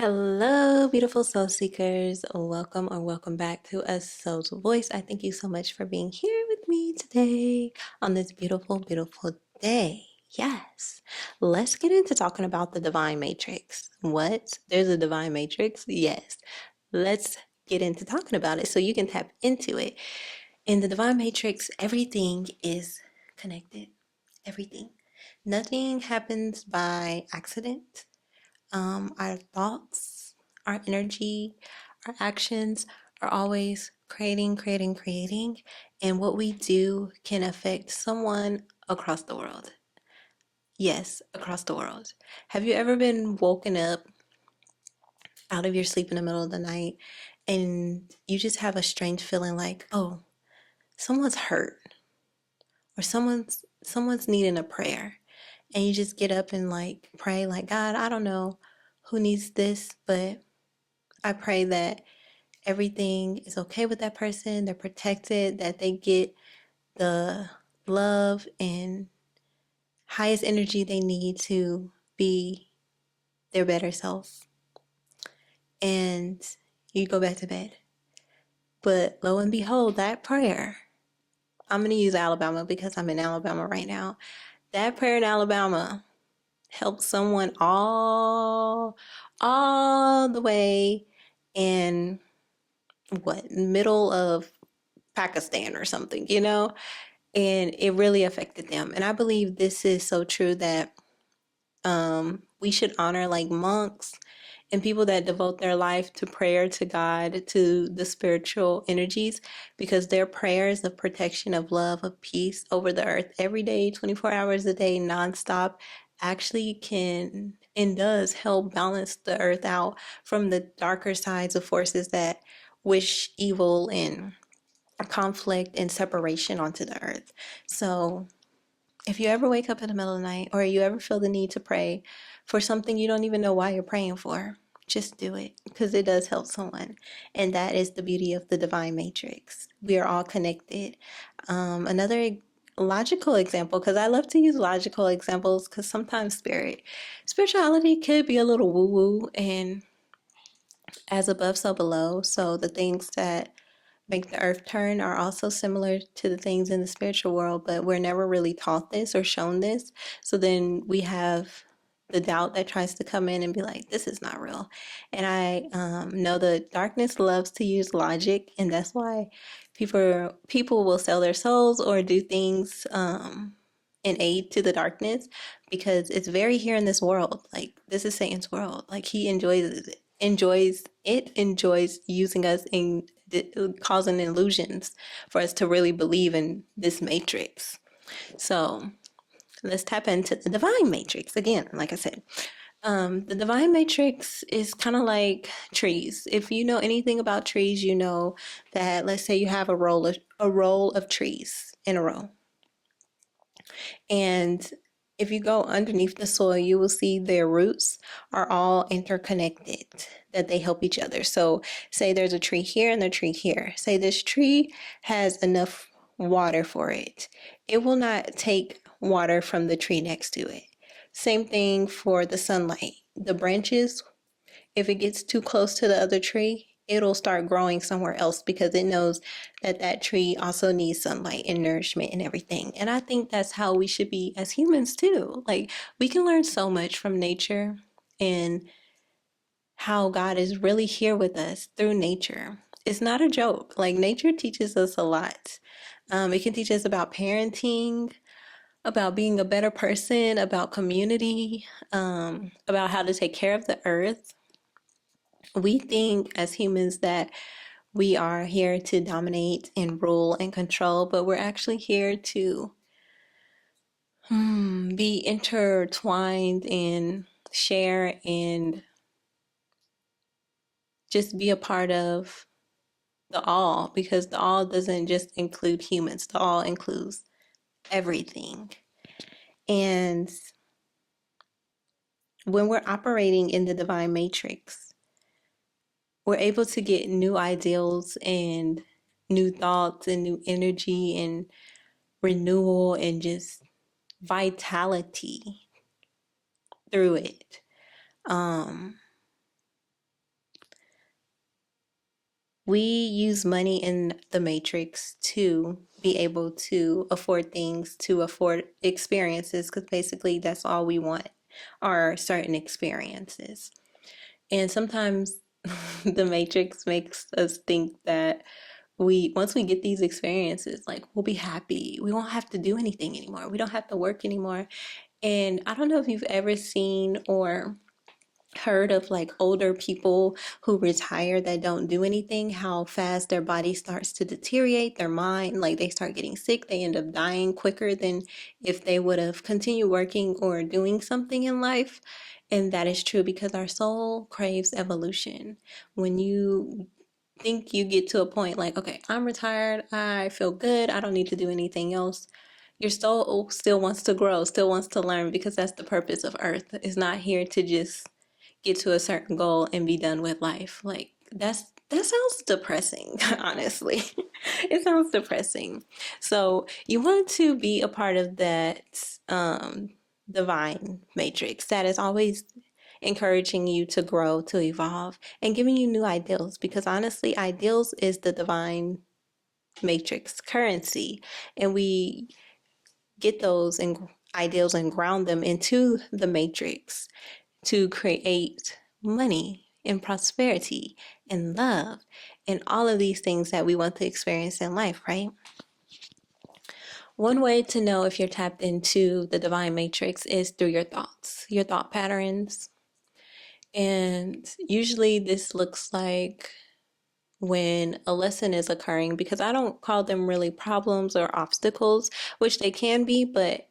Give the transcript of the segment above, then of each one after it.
Hello, beautiful soul seekers. Welcome or welcome back to A Soul's Voice. I thank you so much for being here with me today on this beautiful, beautiful day. Yes, let's get into talking about the divine matrix. What? There's a divine matrix? Yes. Let's get into talking about it so you can tap into it. In the divine matrix, everything is connected. Everything. Nothing happens by accident. Our thoughts, our energy, our actions are always creating, creating, creating. And what we do can affect someone across the world. Yes, across the world. Have you ever been woken up out of your sleep in the middle of the night and you just have a strange feeling like, oh, someone's hurt or someone's needing a prayer, and you just get up and like pray like, God, I don't know who needs this, but I pray that everything is okay with that person, they're protected, that they get the love and highest energy they need to be their better self. And you go back to bed. But lo and behold, that prayer, I'm going to use Alabama because I'm in Alabama right now. That prayer in Alabama helped someone all the way in middle of Pakistan or something, and it really affected them. And I believe this is so true that we should honor like monks and people that devote their life to prayer to God, to the spiritual energies, because their prayers of protection, of love, of peace over the earth every day, 24 hours a day, nonstop, actually can and does help balance the earth out from the darker sides of forces that wish evil and conflict and separation onto the earth. So if you ever wake up in the middle of the night or you ever feel the need to pray for something you don't even know why you're praying for, just do it because it does help someone. And that is the beauty of the divine matrix. We are all connected. Another logical example, because I love to use logical examples because sometimes spirituality could be a little woo woo and as above, so below. So the things that make the earth turn are also similar to the things in the spiritual world, but we're never really taught this or shown this. So then we have the doubt that tries to come in and be like, this is not real. And I know the darkness loves to use logic, and that's why people will sell their souls or do things in aid to the darkness, because it's very here in this world. Like, this is Satan's world. Like, he enjoys using us in causing illusions for us to really believe in this matrix. So let's tap into the divine matrix again. Like I said, the divine matrix is kind of like trees. If you know anything about trees, you know that, let's say you have a row of trees in a row, and if you go underneath the soil, you will see their roots are all interconnected, that they help each other. So, say there's a tree here and a tree here. Say this tree has enough water for it. It will not take water from the tree next to it. Same thing for the sunlight. The branches, if it gets too close to the other tree, it'll start growing somewhere else because it knows that that tree also needs sunlight and nourishment and everything. And I think that's how we should be as humans too. Like, we can learn so much from nature and how God is really here with us through nature. It's not a joke. Like, nature teaches us a lot. It can teach us about parenting, about being a better person, about community, about how to take care of the earth. We think as humans that we are here to dominate and rule and control, but we're actually here to be intertwined and share and just be a part of the all, because the all doesn't just include humans, the all includes everything. And when we're operating in the divine matrix, we're able to get new ideals and new thoughts and new energy and renewal and just vitality through it. We use money in the matrix to be able to afford things, to afford experiences, because basically that's all we want are certain experiences. And sometimes the matrix makes us think that once we get these experiences, like we'll be happy. We won't have to do anything anymore. We don't have to work anymore. And I don't know if you've ever seen or heard of like older people who retire that don't do anything, how fast their body starts to deteriorate, their mind, like they start getting sick, they end up dying quicker than if they would have continued working or doing something in life. And that is true because our soul craves evolution. When you think you get to a point like, okay, I'm retired, I feel good, I don't need to do anything else. Your soul still wants to grow, still wants to learn because that's the purpose of Earth. It's not here to just get to a certain goal and be done with life. Like that sounds depressing, honestly. It sounds depressing. So you want to be a part of that divine matrix that is always encouraging you to grow, to evolve, and giving you new ideals. Because honestly, ideals is the divine matrix currency, and we get those and ideals and ground them into the matrix to create money and prosperity and love and all of these things that we want to experience in life, right? One way to know if you're tapped into the divine matrix is through your thoughts, your thought patterns. And usually this looks like when a lesson is occurring, because I don't call them really problems or obstacles, which they can be, but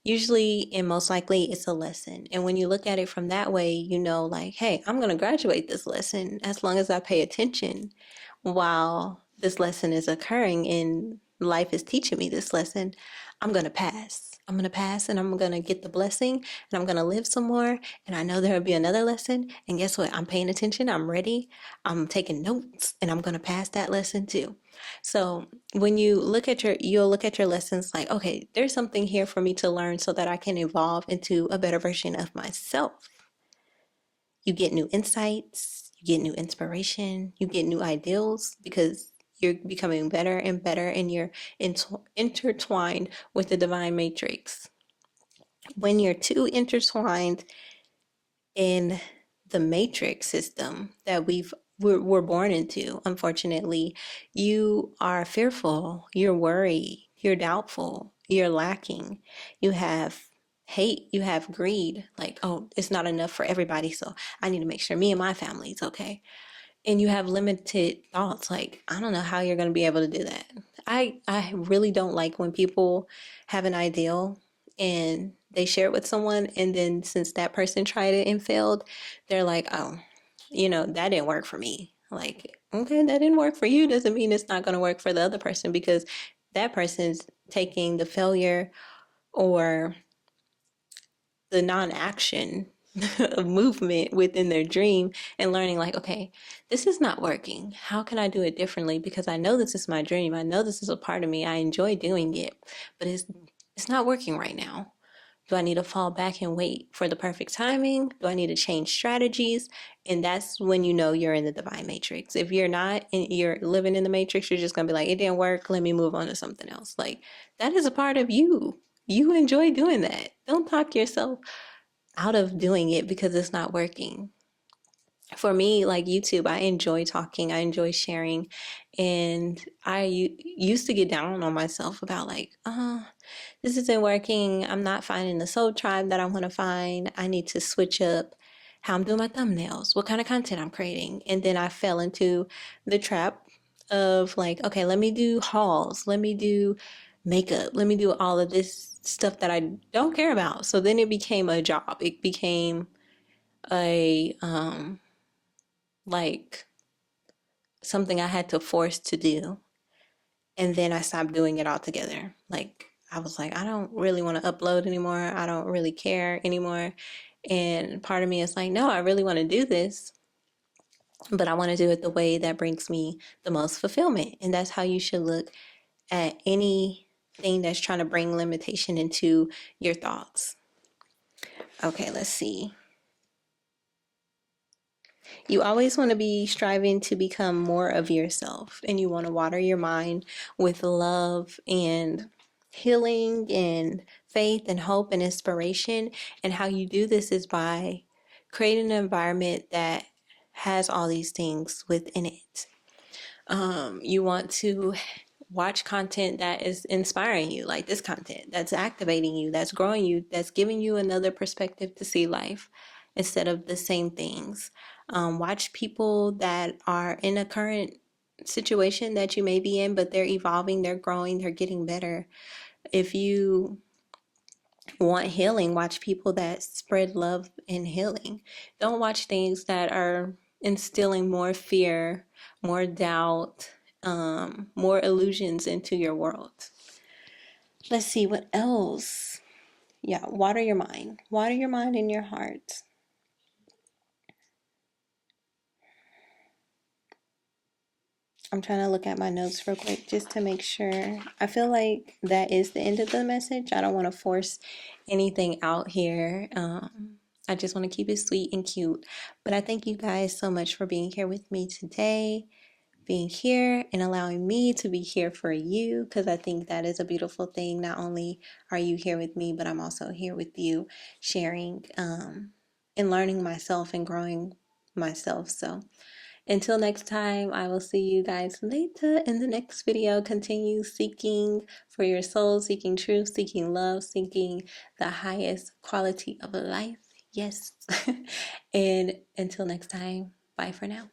usually and most likely it's a lesson. And when you look at it from that way, you know, like, hey, I'm going to graduate this lesson as long as I pay attention while this lesson is occurring and life is teaching me this lesson. I'm going to pass. I'm going to pass and I'm going to get the blessing and I'm going to live some more. And I know there will be another lesson. And guess what? I'm paying attention. I'm ready. I'm taking notes and I'm going to pass that lesson too. So when you look at you'll look at your lessons like, okay, there's something here for me to learn so that I can evolve into a better version of myself. You get new insights, you get new inspiration, you get new ideals because you're becoming better and better and you're intertwined with the divine matrix. When you're too intertwined in the matrix system that we're born into, unfortunately, you are fearful, you're worried, you're doubtful, you're lacking, you have hate, you have greed, like, oh, it's not enough for everybody, so I need to make sure me and my family is okay. And you have limited thoughts, like, I don't know how you're going to be able to do that. I really don't like when people have an ideal and they share it with someone, and then since that person tried it and failed, they're like, oh, that didn't work for me. Like, okay, that didn't work for you doesn't mean it's not going to work for the other person, because that person's taking the failure or the non-action of movement within their dream and learning like, okay, this is not working. How can I do it differently? Because I know this is my dream. I know this is a part of me. I enjoy doing it, but it's not working right now. Do I need to fall back and wait for the perfect timing? Do I need to change strategies? And that's when you know you're in the divine matrix. If you're not and you're living in the matrix, you're just gonna be like, it didn't work. Let me move on to something else. Like, that is a part of you. You enjoy doing that. Don't talk yourself out of doing it because it's not working. For me, like YouTube, I enjoy talking, I enjoy sharing, and used to get down on myself about like, this isn't working. I'm not finding the soul tribe that I want to find. I need to switch up how I'm doing my thumbnails, what kind of content I'm creating. And then I fell into the trap of like, okay, let me do hauls, let me do makeup, let me do all of this stuff that I don't care about. So then it became a job. It became a like something I had to force to do. And then I stopped doing it altogether. Like, I was like, I don't really want to upload anymore. I don't really care anymore. And part of me is like, no, I really want to do this, but I want to do it the way that brings me the most fulfillment. And that's how you should look at anything that's trying to bring limitation into your thoughts. Okay, let's see. You always want to be striving to become more of yourself, and you want to water your mind with love and healing and faith and hope and inspiration. And how you do this is by creating an environment that has all these things within it. You want to watch content that is inspiring you, like this content that's activating you, that's growing you, that's giving you another perspective to see life instead of the same things. Watch people that are in a current situation that you may be in, but they're evolving, they're growing, they're getting better. If you want healing, watch people that spread love and healing. Don't watch things that are instilling more fear, more doubt, more illusions into your world. Let's see what else. Yeah, water your mind. Water your mind and your heart. I'm trying to look at my notes real quick just to make sure. I feel like that is the end of the message. I don't want to force anything out here. I just want to keep it sweet and cute. But I thank you guys so much for being here with me today, being here and allowing me to be here for you, because I think that is a beautiful thing. Not only are you here with me, but I'm also here with you, sharing and learning myself and growing myself. So until next time, I will see you guys later in the next video. Continue seeking for your soul, seeking truth, seeking love, seeking the highest quality of life. Yes. And until next time, bye for now.